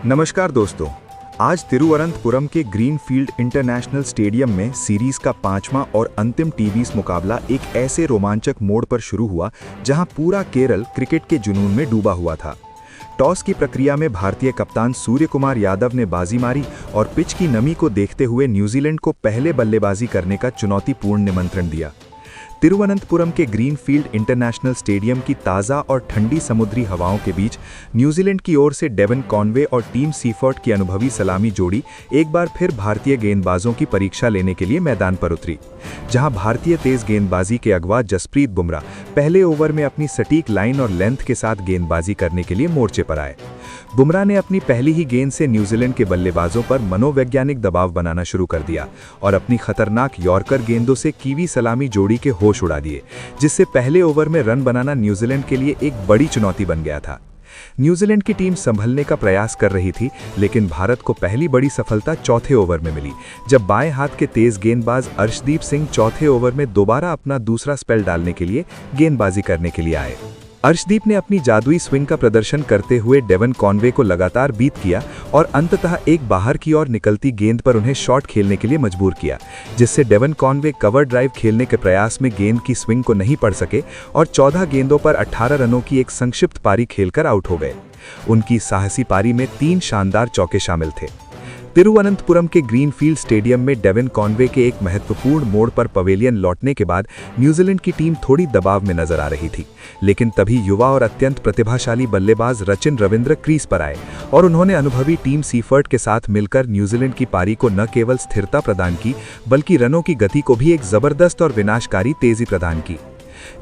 नमस्कार दोस्तों। आज तिरुवनंतपुरम के ग्रीनफील्ड इंटरनेशनल स्टेडियम में सीरीज का 5वां और अंतिम टी20 मुकाबला एक ऐसे रोमांचक मोड़ पर शुरू हुआ जहां पूरा केरल क्रिकेट के जुनून में डूबा हुआ था। टॉस की प्रक्रिया में भारतीय कप्तान सूर्यकुमार यादव ने बाजी मारी और पिच की नमी को देखते हुए न्यूजीलैंड को पहले बल्लेबाजी करने का चुनौतीपूर्ण निमंत्रण दिया। तिरुवनंतपुरम के ग्रीनफील्ड इंटरनेशनल स्टेडियम की ताज़ा और ठंडी समुद्री हवाओं के बीच न्यूजीलैंड की ओर से डेवन कॉनवे और टीम सीफर्ट की अनुभवी सलामी जोड़ी एक बार फिर भारतीय गेंदबाजों की परीक्षा लेने के लिए मैदान पर उतरी, जहां भारतीय तेज गेंदबाजी के अगवा जसप्रीत बुमराह पहले ओवर में अपनी सटीक लाइन और लेंथ के साथ गेंदबाजी करने के लिए मोर्चे पर आए। बुमराह ने अपनी पहली ही गेंद से न्यूजीलैंड के बल्लेबाजों पर मनोवैज्ञानिक दबाव बनाना शुरू कर दिया और अपनी खतरनाक यॉर्कर गेंदों से कीवी सलामी जोड़ी के होश उड़ा दिए, जिससे पहले ओवर में रन बनाना न्यूजीलैंड के लिए एक बड़ी चुनौती बन गया था। न्यूजीलैंड की टीम संभलने का प्रयास कर रही थी, लेकिन भारत को पहली बड़ी सफलता चौथे ओवर में मिली, जब बाएं हाथ के तेज गेंदबाज अर्शदीप सिंह चौथे ओवर में दोबारा अपना दूसरा स्पेल डालने के लिए गेंदबाजी करने के लिए आए। अर्शदीप ने अपनी जादुई स्विंग का प्रदर्शन करते हुए डेवन कॉनवे को लगातार बीट किया और अंततः एक बाहर की ओर निकलती गेंद पर उन्हें शॉट खेलने के लिए मजबूर किया, जिससे डेवन कॉनवे कवर ड्राइव खेलने के प्रयास में गेंद की स्विंग को नहीं पढ़ सके और 14 गेंदों पर 18 रनों की एक संक्षिप्त पारी खेलकर आउट हो गए। उनकी साहसी पारी में 3 शानदार चौके शामिल थे। तिरुवनंतपुरम के ग्रीनफील्ड स्टेडियम में डेवन कॉनवे के एक महत्वपूर्ण मोड़ पर पवेलियन लौटने के बाद न्यूजीलैंड की टीम थोड़ी दबाव में नजर आ रही थी, लेकिन तभी युवा और अत्यंत प्रतिभाशाली बल्लेबाज रचिन रविंद्र क्रीज पर आए और उन्होंने अनुभवी टीम सीफर्ट के साथ मिलकर न्यूजीलैंड की पारी को न केवल स्थिरता प्रदान की, बल्कि रनों की गति को भी एक जबरदस्त और विनाशकारी तेजी प्रदान की।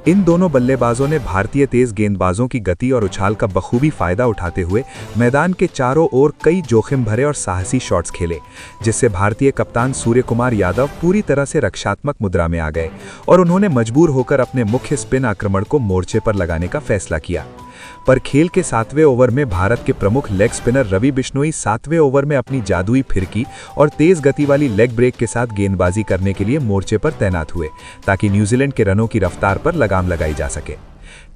इन दोनों बल्लेबाजों ने भारतीय तेज गेंदबाजों की गति और उछाल का बखूबी फायदा उठाते हुए मैदान के चारों ओर कई जोखिम भरे और साहसी शॉट्स खेले, जिससे भारतीय कप्तान सूर्यकुमार यादव पूरी तरह से रक्षात्मक मुद्रा में आ गए और उन्होंने मजबूर होकर अपने मुख्य स्पिन आक्रमण को मोर्चे पर लगाने का फैसला किया। पर खेल के 7वें ओवर में भारत के प्रमुख लेग स्पिनर रवि बिश्नोई 7वें ओवर में अपनी जादुई फिरकी और तेज गति वाली लेग ब्रेक के साथ गेंदबाजी करने के लिए मोर्चे पर तैनात हुए, ताकि न्यूजीलैंड के रनों की रफ्तार पर लगाम लगाई जा सके।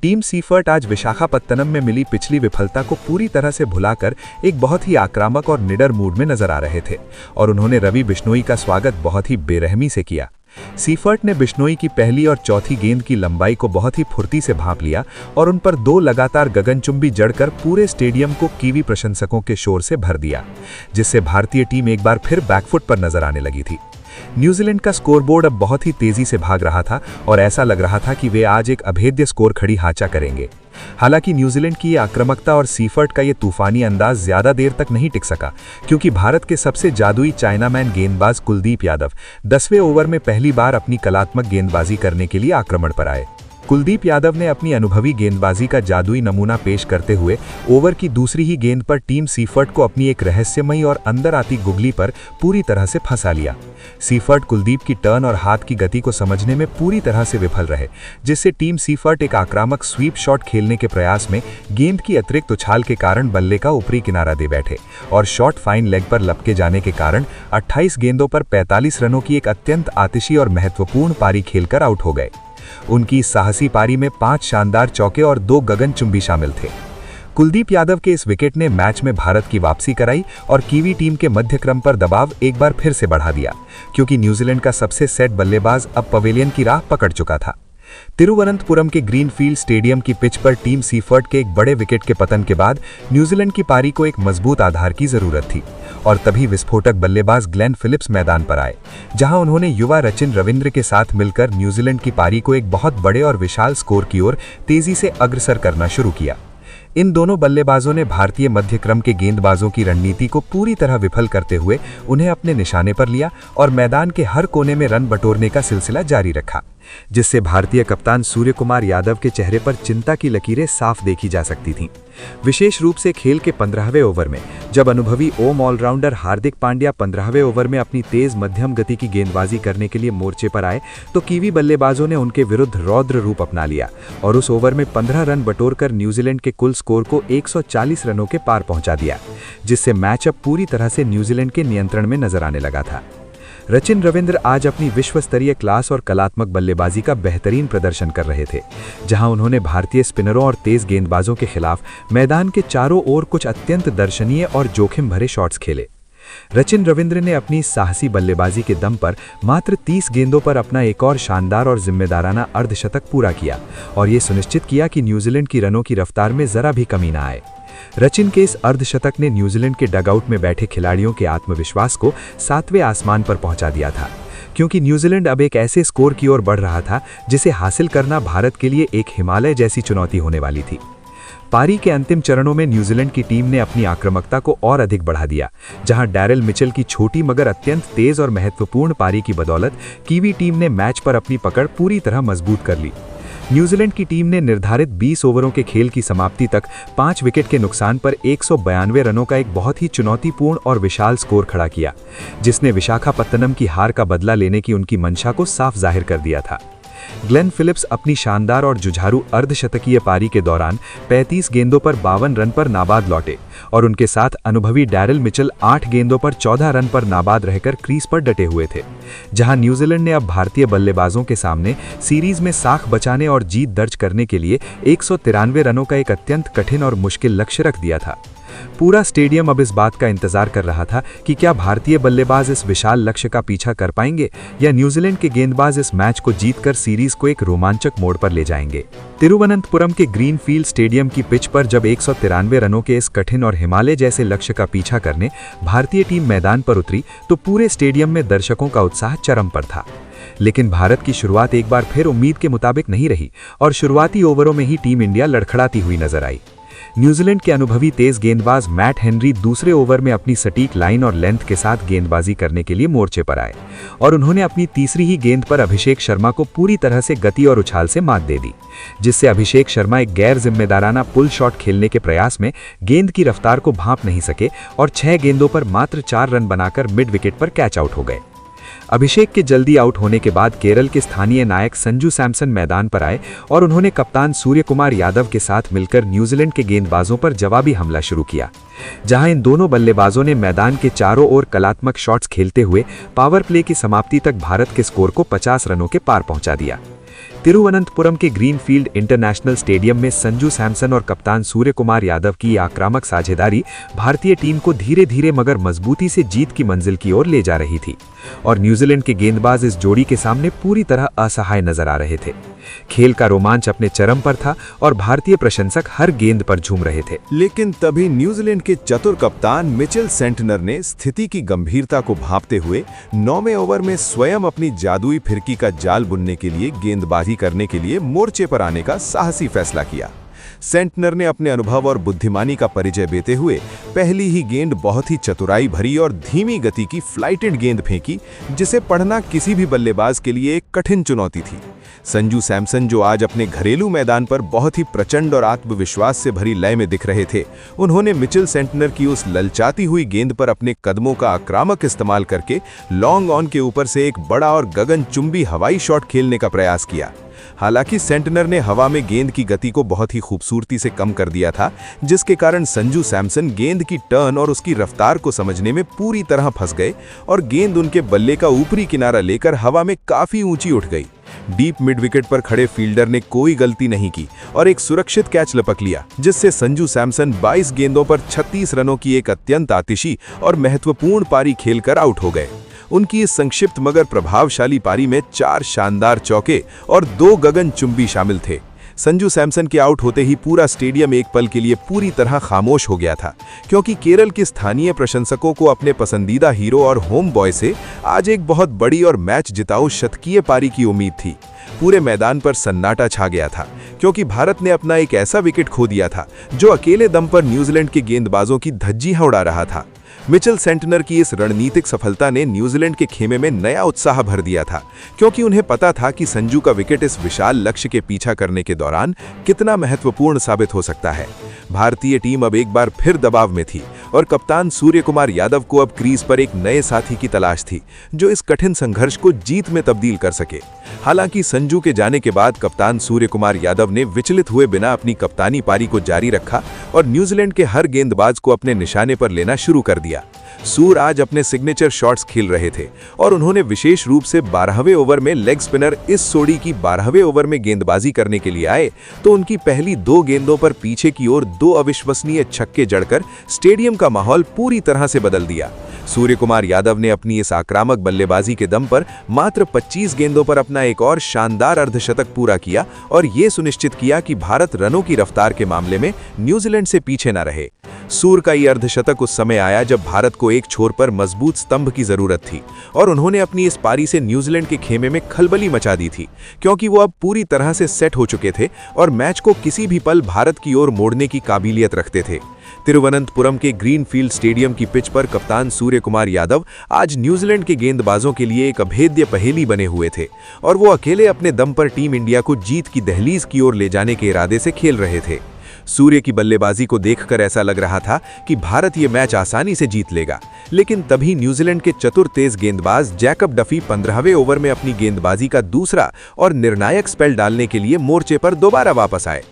टीम सीफर्ट आज विशाखापत्तनम में मिली पिछली विफलता को पूरी तरह से भुलाकर एक बहुत ही आक्रामक और निडर मूड में नजर आ रहे थे और उन्होंने रवि बिश्नोई का स्वागत बहुत ही बेरहमी से किया। सीफर्ट ने बिश्नोई की पहली और चौथी गेंद की लंबाई को बहुत ही फुर्ती से भांप लिया और उन पर 2 लगातार गगनचुंबी जड़कर पूरे स्टेडियम को कीवी प्रशंसकों के शोर से भर दिया, जिससे भारतीय टीम एक बार फिर बैकफुट पर नजर आने लगी थी। न्यूजीलैंड का स्कोरबोर्ड अब बहुत ही तेजी से भाग रहा था और ऐसा लग रहा था कि वे आज एक अभेद्य स्कोर खड़ी हाचा करेंगे। हालांकि न्यूजीलैंड की ये आक्रामकता और सीफर्ट का ये तूफानी अंदाज ज्यादा देर तक नहीं टिक सका, क्योंकि भारत के सबसे जादुई चाइनामैन गेंदबाज कुलदीप यादव 10वें ओवर में पहली बार अपनी कलात्मक गेंदबाजी करने के लिए आक्रमण पर आए। कुलदीप यादव ने अपनी अनुभवी गेंदबाजी का जादुई नमूना पेश करते हुए ओवर की दूसरी ही गेंद पर टीम सीफर्ट को अपनी एक रहस्यमयी और अंदर आती गुगली पर पूरी तरह से फंसा लिया। सीफर्ट कुलदीप की टर्न और हाथ की गति को समझने में पूरी तरह से विफल रहे, जिससे टीम सीफर्ट एक आक्रामक स्वीप शॉट खेलने के प्रयास में गेंद की अतिरिक्त उछाल के कारण बल्ले का ऊपरी किनारा दे बैठे और शॉट फाइन लेग पर लपके जाने के कारण 28 गेंदों पर 45 रनों की एक अत्यंत आतिशी और महत्वपूर्ण पारी खेलकर आउट हो गए। उनकी साहसी पारी में 5 शानदार चौके और 2 गगनचुंबी शामिल थे। कुलदीप यादव के इस विकेट ने मैच में भारत की वापसी कराई और कीवी टीम के मध्य क्रम पर दबाव एक बार फिर से बढ़ा दिया, क्योंकि न्यूजीलैंड का सबसे सेट बल्लेबाज अब पवेलियन की राह पकड़ चुका था। तिरुवनंतपुरम के ग्रीनफील्ड स्टेडियम की पिच पर टीम सीफर्ट के एक बड़े विकेट के पतन के बाद न्यूजीलैंड की पारी को एक मजबूत आधार की जरूरत थी और तभी विस्फोटक बल्लेबाज ग्लेन फिलिप्स मैदान पर आए, जहां उन्होंने युवा रचिन रविंद्र के साथ मिलकर न्यूजीलैंड की पारी को एक बहुत बड़े और विशाल स्कोर की ओर तेजी से अग्रसर करना शुरू किया। इन दोनों बल्लेबाजों ने भारतीय मध्य क्रम के गेंदबाजों की रणनीति को पूरी तरह विफल करते हुए उन्हें अपने निशाने पर लिया और मैदान के हर कोने में रन बटोरने का सिलसिला जारी रखा, जिससे भारतीय कप्तान सूर्यकुमार यादव के चेहरे पर चिंता की लकीरें साफ देखी जा सकती थीं। विशेष रूप से खेल के 15वें ओवर में जब अनुभवी ओम ऑलराउंडर हार्दिक पांड्या 15वें ओवर में अपनी तेज मध्यम गति की गेंदबाजी करने के लिए मोर्चे पर आए, तो कीवी बल्लेबाजों ने उनके विरुद्ध रौद्र रूप अपना लिया और उस ओवर में 15 रन बटोरकर न्यूजीलैंड के कुल स्कोर को 140 रनों के पार पहुंचा दिया, जिससे मैच अब पूरी तरह से न्यूजीलैंड के नियंत्रण में नजर आने लगा था। रचिन रविंद्र आज अपनी विश्व स्तरीय क्लास और कलात्मक बल्लेबाजी का बेहतरीन प्रदर्शन कर रहे थे, जहां उन्होंने भारतीय स्पिनरों और तेज गेंदबाजों के खिलाफ मैदान के चारों ओर कुछ अत्यंत दर्शनीय और जोखिम भरे शॉट्स खेले। रचिन रविंद्र ने अपनी साहसी बल्लेबाजी के दम पर मात्र 30 गेंदों पर अपना एक और शानदार और जिम्मेदाराना अर्धशतक पूरा किया और ये सुनिश्चित किया कि न्यूजीलैंड की रनों की रफ्तार में जरा भी कमी न आए। रचिन के इस अर्धशतक ने न्यूजीलैंड के डगआउट में बैठे खिलाड़ियों के आत्मविश्वास को 7वें आसमान पर पहुंचा दिया था, क्योंकि न्यूजीलैंड अब एक ऐसे स्कोर की ओर बढ़ रहा था जिसे हासिल करना भारत के लिए एक हिमालय जैसी चुनौती होने वाली थी। पारी के अंतिम चरणों में न्यूजीलैंड की टीम ने अपनी आक्रामकता को और अधिक बढ़ा दिया, जहां डैरेल मिचेल की छोटी मगर अत्यंत तेज और महत्वपूर्ण पारी की बदौलत कीवी टीम ने मैच पर अपनी पकड़ पूरी तरह मजबूत कर ली। न्यूजीलैंड की टीम ने निर्धारित 20 ओवरों के खेल की समाप्ति तक 5 विकेट के नुकसान पर 192 रनों का एक बहुत ही चुनौतीपूर्ण और विशाल स्कोर खड़ा किया, जिसने विशाखापत्तनम की हार का बदला लेने की उनकी मंशा को साफ जाहिर कर दिया था। ग्लेन फिलिप्स अपनी शानदार और जुझारू अर्धशतकीय पारी के दौरान 35 गेंदों पर 52 रन पर नाबाद लौटे और उनके साथ अनुभवी डैरेल मिचेल 8 गेंदों पर 14 रन पर नाबाद रहकर क्रीज पर डटे हुए थे, जहां न्यूजीलैंड ने अब भारतीय बल्लेबाजों के सामने सीरीज में साख बचाने और जीत दर्ज करने के लिए 193 रनों का एक अत्यंत कठिन और मुश्किल लक्ष्य रख दिया था। पूरा स्टेडियम अब इस बात का इंतजार कर रहा था कि क्या भारतीय बल्लेबाज इस विशाल लक्ष्य का पीछा कर पाएंगे या न्यूजीलैंड के गेंदबाज इस मैच को जीतकर सीरीज को एक रोमांचक मोड़ पर ले जाएंगे। तिरुवनंतपुरम के ग्रीनफील्ड स्टेडियम की पिच पर जब 193 रनों के इस कठिन और हिमालय जैसे लक्ष्य का पीछा करने भारतीय टीम मैदान पर उतरी तो पूरे स्टेडियम में दर्शकों का उत्साह चरम पर था। लेकिन भारत की शुरुआत एक बार फिर उम्मीद के मुताबिक नहीं रही और शुरुआती ओवरों में ही टीम इंडिया लड़खड़ाती हुई नजर आई। न्यूजीलैंड के अनुभवी तेज गेंदबाज मैट हेनरी दूसरे ओवर में अपनी सटीक लाइन और लेंथ के साथ गेंदबाजी करने के लिए मोर्चे पर आए और उन्होंने अपनी तीसरी ही गेंद पर अभिषेक शर्मा को पूरी तरह से गति और उछाल से मात दे दी, जिससे अभिषेक शर्मा एक गैर जिम्मेदाराना पुल शॉट खेलने के प्रयास में गेंद की रफ्तार को भांप नहीं सके और 6 गेंदों पर मात्र 4 रन बनाकर मिड विकेट पर कैच आउट हो गए। अभिषेक के जल्दी आउट होने के बाद केरल के स्थानीय नायक संजू सैमसन मैदान पर आए और उन्होंने कप्तान सूर्यकुमार यादव के साथ मिलकर न्यूजीलैंड के गेंदबाजों पर जवाबी हमला शुरू किया, जहां इन दोनों बल्लेबाजों ने मैदान के चारों ओर कलात्मक शॉट्स खेलते हुए पावर प्ले की समाप्ति तक भारत के स्कोर को 50 रनों के पार पहुंचा दिया। तिरुवनंतपुरम के ग्रीनफील्ड इंटरनेशनल स्टेडियम में संजू सैमसन और कप्तान सूर्यकुमार यादव की आक्रामक साझेदारी भारतीय टीम को धीरे धीरे मगर मजबूती से जीत की मंजिल की ओर ले जा रही थी और न्यूजीलैंड के गेंदबाज इस जोड़ी के सामने पूरी तरह असहाय नजर आ रहे थे। खेल का रोमांच अपने चरम पर था और भारतीय प्रशंसक हर गेंद पर झूम रहे थे। लेकिन तभी न्यूजीलैंड के चतुर कप्तान मिचेल सेंटनर ने स्थिति की गंभीरता को भांपते हुए 9वें ओवर में स्वयं अपनी जादुई फिरकी का जाल बुनने के लिए गेंदबाजी करने के लिए मोर्चे पर आने का साहसी फैसला किया। सेंटनर ने अपने अनुभव और बुद्धिमानी का परिचय देते हुए पहली ही गेंद बहुत ही चतुराई भरी और धीमी गति की फ्लाइटेड गेंद फेंकी, जिसे पढ़ना किसी भी बल्लेबाज के लिए एक कठिन चुनौती थी। संजू सैमसन, जो आज अपने घरेलू मैदान पर बहुत ही प्रचंड और आत्मविश्वास से भरी लय में दिख रहे थे, उन्होंने मिचेल सेंटनर की उस ललचाती हुई गेंद पर अपने कदमों का आक्रामक इस्तेमाल करके लॉन्ग ऑन के ऊपर से एक बड़ा और गगनचुंबी हवाई शॉट खेलने का प्रयास किया। हालांकि सेंटनर ने हवा में गेंद की गति को बहुत ही खूबसूरती से कम कर दिया था, जिसके कारण संजू सैमसन गेंद की टर्न और उसकी रफ्तार को समझने में पूरी तरह फंस गए और गेंद उनके बल्ले का ऊपरी किनारा लेकर हवा में काफी ऊंची उठ गई। डीप मिड विकेट पर खड़े फील्डर ने कोई गलती नहीं की और एक सुरक्षित कैच लपक लिया, जिससे संजू सैमसन 22 गेंदों पर 36 रनों की एक अत्यंत आतिशी और महत्वपूर्ण पारी खेलकर आउट हो गए। उनकी इस संक्षिप्त मगर प्रभावशाली पारी में 4 शानदार चौके और 2 गगनचुंबी शामिल थे। संजू सैमसन के आउट होते ही पूरा स्टेडियम एक पल के लिए पूरी तरह खामोश हो गया था, क्योंकि केरल के स्थानीय प्रशंसकों को अपने पसंदीदा हीरो और होम बॉय से आज एक बहुत बड़ी और मैच जिताऊ शतकीय पारी की उम्मीद थी। पूरे मैदान पर सन्नाटा छा गया था, क्योंकि भारत ने अपना एक ऐसा विकेट खो दिया था जो अकेले दम पर न्यूजीलैंड के गेंदबाजों की धज्जियां उड़ा रहा था। मिचेल सेंटनर की इस रणनीतिक सफलता ने न्यूजीलैंड के खेमे में नया उत्साह भर दिया था, क्योंकि उन्हें पता था कि संजू का विकेट इस विशाल लक्ष्य के पीछा करने के दौरान कितना महत्वपूर्ण साबित हो सकता है। भारतीय टीम अब एक बार फिर दबाव में थी और कप्तान सूर्यकुमार यादव को अब क्रीज पर एक नए साथी की तलाश थी, जो इस कठिन संघर्ष को जीत में तब्दील कर सके। हालांकि संजू के जाने के बाद कप्तान सूर्यकुमार यादव ने विचलित हुए बिना अपनी कप्तानी पारी को जारी रखा और न्यूजीलैंड के हर गेंदबाज को अपने निशाने पर लेना शुरू कर दिया। सूर आज अपने सिग्नेचर शॉट्स खेल रहे थे और उन्होंने विशेष रूप से 12वें ओवर में लेग स्पिनर इस सोडी की 12वें ओवर में गेंदबाजी करने के लिए आए तो उनकी पहली 2 गेंदों पर पीछे की ओर 2 अविश्वसनीय छक्के जड़कर स्टेडियम का माहौल पूरी तरह से बदल दिया। सूर्यकुमार यादव ने अपनी इस आक्रामक बल्लेबाजी के दम पर मात्र 25 गेंदों पर अपना एक और शानदार अर्धशतक पूरा किया और ये सुनिश्चित किया कि भारत रनों की रफ्तार के मामले में न्यूजीलैंड से पीछे न रहे। सूर का ये अर्धशतक उस समय आया जब भारत को एक छोर पर मजबूत स्तंभ की जरूरत थी और उन्होंने अपनी इस पारी से न्यूजीलैंड के खेमे में खलबली मचा दी थी, क्योंकि वो अब पूरी तरह से सेट हो चुके थे और मैच को किसी भी पल भारत की ओर मोड़ने की काबिलियत रखते थे। तिरुवनंतपुरम के ग्रीनफील्ड स्टेडियम की पिच पर कप्तान सूर्यकुमार यादव आज न्यूजीलैंड के गेंदबाजों के लिए एक अभेद्य पहेली बने हुए थे और वो अकेले अपने दम पर टीम इंडिया को जीत की दहलीज की ओर ले जाने के इरादे से खेल रहे थे। सूर्य की बल्लेबाजी को देखकर ऐसा लग रहा था कि भारत ये मैच आसानी से जीत लेगा, लेकिन तभी न्यूजीलैंड के चतुर तेज गेंदबाज जैकब डफी 15वें ओवर में अपनी गेंदबाजी का दूसरा और निर्णायक स्पेल डालने के लिए मोर्चे पर दोबारा वापस आए।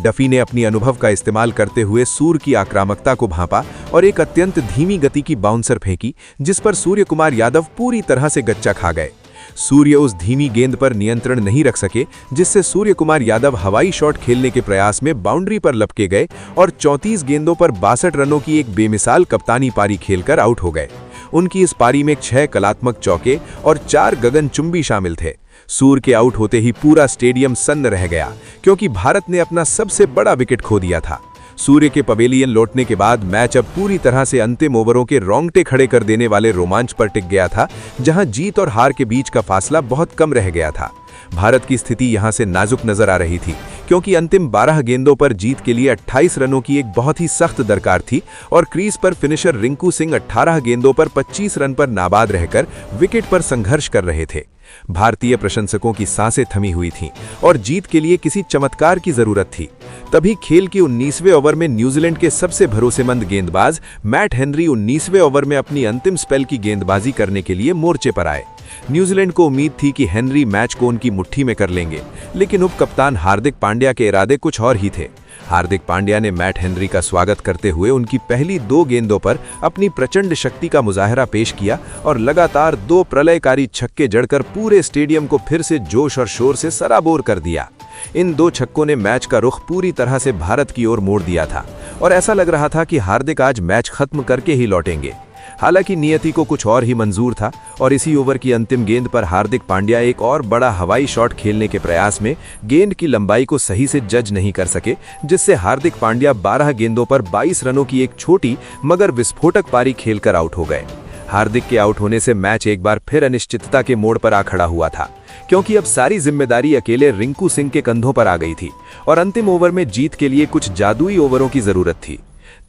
डफी ने अपनी अनुभव का इस्तेमाल करते हुए सूर की आक्रामकता को भांपा और एक अत्यंत धीमी गति की बाउंसर फेंकी, जिस पर सूर्यकुमार यादव पूरी तरह से गच्चा खा गए। सूर्य उस धीमी गेंद पर नियंत्रण नहीं रख सके, जिससे सूर्यकुमार यादव हवाई शॉट खेलने के प्रयास में बाउंड्री पर लपके गए और 34 गेंदों पर 62 रनों की एक बेमिसाल कप्तानी पारी खेलकर आउट हो गए। उनकी इस पारी में 6 कलात्मक चौके और 4 गगनचुंबी शामिल थे। सूर के आउट होते ही पूरा स्टेडियम सन्न रह गया, क्योंकि भारत ने अपना सबसे बड़ा विकेट खो दिया था। सूर्य के पवेलियन लौटने के बाद मैच अब पूरी तरह से अंतिम ओवरों के रोंगटे खड़े कर देने वाले रोमांच पर टिक गया था, जहां जीत और हार के बीच का फासला बहुत कम रह गया था। भारत की स्थिति यहां से नाजुक नजर आ रही थी, क्योंकि अंतिम 12 गेंदों पर जीत के लिए 28 रनों की एक बहुत ही सख्त दरकार थी और क्रीज पर फिनिशर रिंकू सिंह 18 गेंदों पर 25 रन पर नाबाद रहकर विकेट पर संघर्ष कर रहे थे। भारतीय प्रशंसकों की सांसें थमी हुई थीं और जीत के लिए किसी चमत्कार की जरूरत थी। तभी खेल के 19वें ओवर में न्यूजीलैंड के सबसे भरोसेमंद गेंदबाज मैट हेनरी 19वें ओवर में अपनी अंतिम स्पेल की गेंदबाजी करने के लिए मोर्चे पर आए। न्यूजीलैंड को उम्मीद थी कि हेनरी मैच को उनकी मुट्ठी में कर लेंगे, लेकिन उप कप्तान हार्दिक पांड्या के इरादे कुछ और ही थे। हार्दिक पांड्या ने मैट हेनरी का स्वागत करते हुए उनकी पहली 2 गेंदों पर अपनी प्रचंड शक्ति का मुजाहरा पेश किया और लगातार 2 प्रलयकारी छक्के जड़कर पूरे स्टेडियम को फिर से जोश और शोर से सराबोर कर दिया। इन 2 छक्कों ने मैच का रुख पूरी तरह से भारत की ओर मोड़ दिया था और ऐसा लग रहा था कि हार्दिक आज मैच खत्म करके ही लौटेंगे। हालांकि नियति को कुछ और ही मंजूर था और इसी ओवर की अंतिम गेंद पर हार्दिक पांड्या एक और बड़ा हवाई शॉट खेलने के प्रयास में गेंद की लंबाई को सही से जज नहीं कर सके, जिससे हार्दिक पांड्या 12 गेंदों पर 22 रनों की एक छोटी मगर विस्फोटक पारी खेलकर आउट हो गए। हार्दिक के आउट होने से मैच एक बार फिर अनिश्चितता के मोड़ पर आ खड़ा हुआ था, क्योंकि अब सारी जिम्मेदारी अकेले रिंकू सिंह के कंधों पर आ गई थी और अंतिम ओवर में जीत के लिए कुछ जादुई ओवरों की जरूरत थी।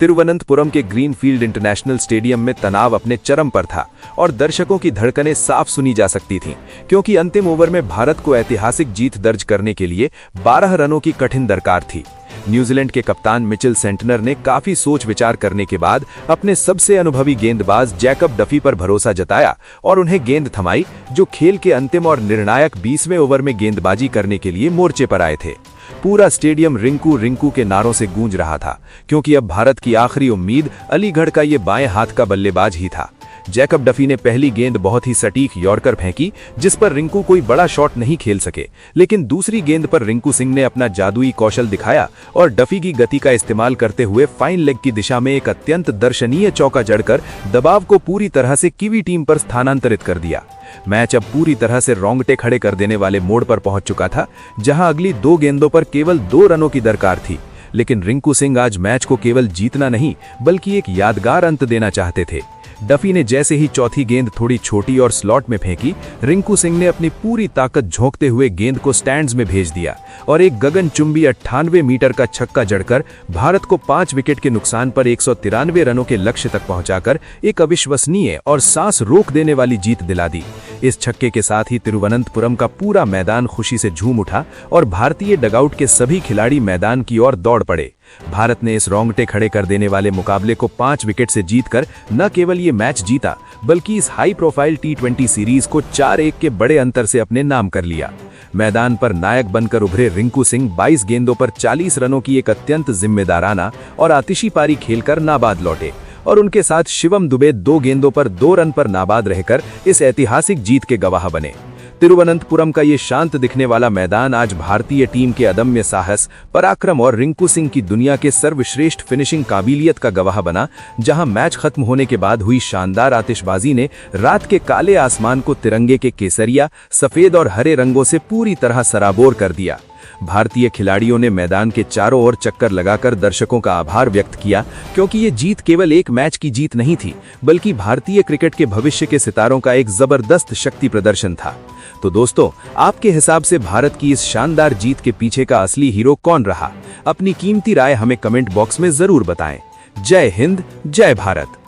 तिरुवनंतपुरम के ग्रीनफील्ड इंटरनेशनल स्टेडियम में तनाव अपने चरम पर था और दर्शकों की धड़कनें साफ सुनी जा सकती थीं, क्योंकि अंतिम ओवर में भारत को ऐतिहासिक जीत दर्ज करने के लिए 12 रनों की कठिन दरकार थी। न्यूजीलैंड के कप्तान मिचेल सेंटनर ने काफी सोच विचार करने के बाद अपने सबसे अनुभवी गेंदबाज जैकब डफी पर भरोसा जताया और उन्हें गेंद थमाई, जो खेल के अंतिम और निर्णायक 20वें ओवर में गेंदबाजी करने के लिए मोर्चे पर आए थे। पूरा स्टेडियम रिंकू रिंकू के नारों से गूंज रहा था, क्योंकि अब भारत की आखिरी उम्मीद अलीगढ़ का ये बाएं हाथ का बल्लेबाज ही था। जैकब डफी ने पहली गेंद बहुत ही सटीक यॉर्कर फेंकी, जिस पर रिंकू कोई बड़ा शॉट नहीं खेल सके, लेकिन दूसरी गेंद पर रिंकू सिंह ने अपना जादुई कौशल दिखाया और डफी की गति का इस्तेमाल करते हुए फाइन लेग की दिशा में एक अत्यंत दर्शनीय चौका जड़कर दबाव को पूरी तरह से कीवी टीम पर स्थानांतरित कर दिया। मैच अब पूरी तरह से रोंगटे खड़े कर देने वाले मोड़ पर पहुंच चुका था, जहां अगली 2 गेंदों पर केवल 2 रनों की दरकार थी, लेकिन रिंकू सिंह आज मैच को केवल जीतना नहीं बल्कि एक यादगार अंत देना चाहते थे। डफी ने जैसे ही चौथी गेंद थोड़ी छोटी और स्लॉट में फेंकी, रिंकू सिंह ने अपनी पूरी ताकत झोंकते हुए गेंद को स्टैंड्स में भेज दिया और एक गगनचुंबी 98 मीटर का छक्का जड़कर भारत को 5 विकेट के नुकसान पर 193 रनों के लक्ष्य तक पहुंचाकर एक अविश्वसनीय और सांस रोक देने वाली जीत दिला दी। इस छक्के के साथ ही तिरुवनंतपुरम का पूरा मैदान खुशी से झूम उठा और भारतीय डगआउट के सभी खिलाड़ी मैदान की ओर दौड़ पड़े। भारत ने इस रोंगटे खड़े कर देने वाले मुकाबले को 5 विकेट से जीतकर न केवल ये मैच जीता, बल्कि इस हाई प्रोफाइल T20 सीरीज को 4-1 के बड़े अंतर से अपने नाम कर लिया। मैदान पर नायक बनकर उभरे रिंकू सिंह 22 गेंदों पर 40 रनों की एक अत्यंत जिम्मेदाराना और आतिशी पारी खेलकर नाबाद लौटे और उनके साथ शिवम दुबे 2 गेंदों पर 2 रन पर नाबाद रहकर इस ऐतिहासिक जीत के गवाह बने। तिरुवनंतपुरम का ये शांत दिखने वाला मैदान आज भारतीय टीम के अदम्य साहस, पराक्रम और रिंकू सिंह की दुनिया के सर्वश्रेष्ठ फिनिशिंग काबिलियत का गवाह बना, जहां मैच खत्म होने के बाद हुई शानदार आतिशबाजी ने रात के काले आसमान को तिरंगे के केसरिया, सफेद और हरे रंगों से पूरी तरह सराबोर कर दिया। भारतीय खिलाड़ियों ने मैदान के चारों ओर चक्कर लगाकर दर्शकों का आभार व्यक्त किया, क्योंकि ये जीत केवल एक मैच की जीत नहीं थी, बल्कि भारतीय क्रिकेट के भविष्य के सितारों का एक जबरदस्त शक्ति प्रदर्शन था। तो दोस्तों, आपके हिसाब से भारत की इस शानदार जीत के पीछे का असली हीरो कौन रहा? अपनी कीमती राय हमें कमेंट बॉक्स में जरूर बताएं। जय हिंद, जय भारत।